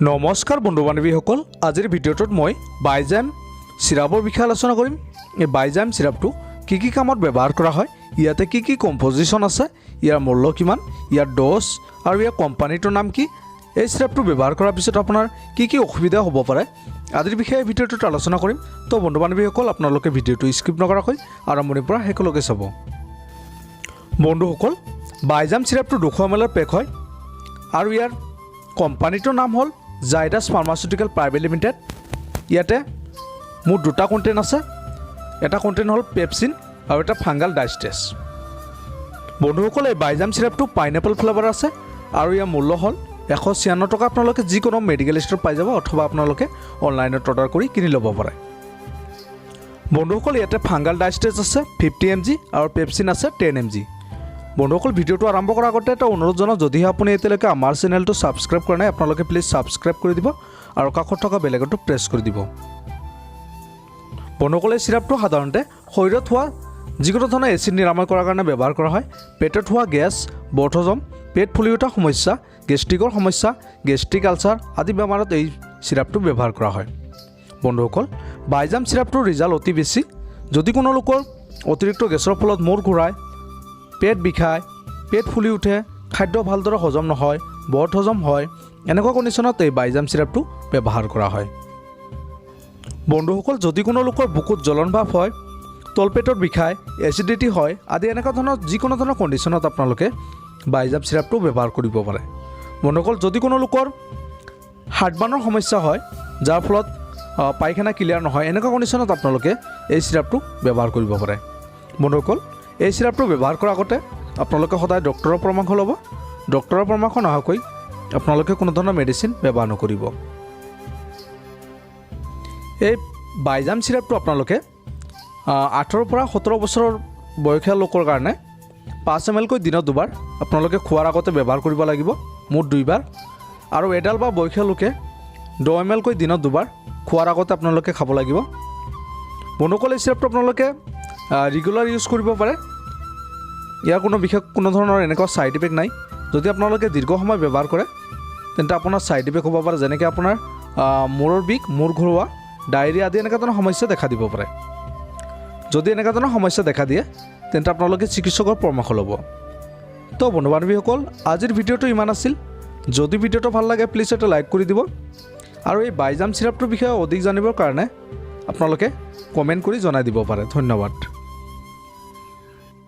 নমস্কাৰ বন্ধু বান্ধৱীসকল, আজিৰ ভিডিঅ'টোত মই বাইজাম চিৰাপৰ বিষয়ে আলোচনা কৰিম। এই বাইজাম চিৰাপটো কি কামত ব্যৱহাৰ কৰা হয়, ইয়াতে কি কম্পজিশ্যন আছে, ইয়াৰ মূল্য কিমান, ইয়াৰ ড'জ আৰু ইয়াৰ কোম্পানীটোৰ নাম কি, এই চিৰাপটো ব্যৱহাৰ কৰাৰ পিছত আপোনাৰ কি অসুবিধা হ'ব পাৰে, আদিৰ বিষয়ে ভিডিঅ'টোত আলোচনা কৰিম। তো বন্ধু বান্ধৱীসকল, আপোনালোকে ভিডিঅ'টো স্কিপ নকৰাকৈ আৰম্ভণিৰ পৰা শেষলৈকে চাব। বন্ধুসকল, বাইজাম চিৰাপটো 200 ml পেক হয় আৰু ইয়াৰ কোম্পানীটোৰ নাম হ'ল জাইডাছ ফাৰ্মাচিউটিকেল প্ৰাইভেট লিমিটেড। ইয়াতে মোৰ দুটা কণ্টেইন আছে, এটা কণ্টেইন হ'ল পেপচিন আৰু এটা ফাংগাল ডাইষ্টেছ। বন্ধুসকল, এই বাইজাম চিৰাপটো পাইনএপল ফ্লেভাৰ আছে আৰু ইয়াৰ মূল্য হ'ল 196 টকা। আপোনালোকে যিকোনো মেডিকেল ষ্ট'ৰত পাই যাব অথবা আপোনালোকে অনলাইনত অৰ্ডাৰ কৰি কিনি ল'ব পাৰে। বন্ধুসকল, ইয়াতে ফাংগাল ডাইষ্টেছ আছে 50 mg আৰু পেপচিন আছে 10 mg। বন্ধুসকল, ভিডিঅ'টো আৰম্ভ কৰাৰ আগতে এটা অনুৰোধ জনাওঁ, যদিহে আপুনি এতিয়ালৈকে আমাৰ চেনেলটো ছাবস্ক্ৰাইব কৰা নাই, আপোনালোকে প্লিজ ছাবস্ক্ৰাইব কৰি দিব আৰু কাষত থকা বেল আইকনটো প্ৰেছ কৰি দিব। বন্ধুসকল, এই চিৰাপটো সাধাৰণতে শৰীৰত হোৱা যিকোনো ধৰণৰ এচিড নিৰাময় কৰাৰ কাৰণে ব্যৱহাৰ কৰা হয়। পেটত হোৱা গেছ, বৰ্থজম, পেট ফুলি উঠা সমস্যা, গেষ্ট্ৰিকৰ সমস্যা, গেষ্ট্ৰিক আলচাৰ আদি বেমাৰত এই চিৰাপটো ব্যৱহাৰ কৰা হয়। বন্ধুসকল, বাইজাম চিৰাপটোৰ ৰিজাল্ট অতি বেছি। যদি কোনো লোকৰ অতিৰিক্ত গেছৰ ফলত মূৰ ঘূৰায়, পেট বিষায়, পেট ফুলি উঠে, খাদ্য ভালদৰে হজম নহয়, বদ হজম হয়, এনেকুৱা কণ্ডিশ্যনত এই বাইজাম চিৰাপটো ব্যৱহাৰ কৰা হয়। বন্ধুসকল, যদি কোনো লোকৰ বুকুত জ্বলন ভাৱ হয়, তলপেটত বিষায়, এচিডিটি হয় আদি এনেকুৱা ধৰণৰ যিকোনো ধৰণৰ কণ্ডিশ্যনত আপোনালোকে বাইজাম চিৰাপটো ব্যৱহাৰ কৰিব পাৰে। বন্ধুসকল, যদি কোনো লোকৰ হাৰ্টবাৰ্ণৰ সমস্যা হয়, যাৰ ফলত পায়খানা ক্লিয়াৰ নহয়, এনেকুৱা কণ্ডিশ্যনত আপোনালোকে এই চিৰাপটো ব্যৱহাৰ কৰিব পাৰে। বন্ধুসকল, এই চিৰাপটো ব্যৱহাৰ কৰাৰ আগতে আপোনালোকে সদায় ডক্টৰৰ পৰামৰ্শ ল'ব। ডক্টৰৰ পৰামৰ্শ নোহোৱাকৈ আপোনালোকে কোনো ধৰণৰ মেডিচিন ব্যৱহাৰ নকৰিব। এই বাইজাম চিৰাপটো আপোনালোকে 18 পৰা 17 বছৰৰ বয়সীয়া লোকৰ কাৰণে 5 ml কৈ দিনত 2 বাৰ আপোনালোকে খোৱাৰ আগতে ব্যৱহাৰ কৰিব লাগিব, মুঠ 2 বাৰ। আৰু এডাল বা বয়সীয়া লোকে 10 ml কৈ দিনত 2 বাৰ খোৱাৰ আগতে আপোনালোকে খাব লাগিব। বন্ধুসকল, এই চিৰাপটো আপোনালোকে ৰেগুলাৰ ইউজ কৰিব পাৰে। ইয়াৰ বিশেষ কোনো ধৰণৰ এনেকুৱা ছাইড ইফেক্ট নাই। যদি আপোনালোকে দীৰ্ঘ সময় ব্যৱহাৰ কৰে তেন্তে আপোনাৰ ছাইড ইফেক্ট হ'ব পাৰে, যেনেকৈ আপোনাৰ মূৰৰ বিষ, মূৰ ঘূৰোৱা, ডায়েৰিয়া আদি এনেকুৱা ধৰণৰ সমস্যা দেখা দিব পাৰে। যদি এনেকুৱা ধৰণৰ সমস্যা দেখা দিয়ে তেন্তে আপোনালোকে চিকিৎসকৰ পৰামৰ্শ ল'ব। তো বন্ধু বান্ধৱীসকল, আজিৰ ভিডিঅ'টো ইমান আছিল। যদি ভিডিঅ'টো ভাল লাগে প্লিজ এটা লাইক কৰি দিব আৰু এই বাইজাম চিৰাপটোৰ বিষয়ে অধিক জানিবৰ কাৰণে আপোনালোকে কমেণ্ট কৰি জনাই দিব পাৰে। ধন্যবাদ।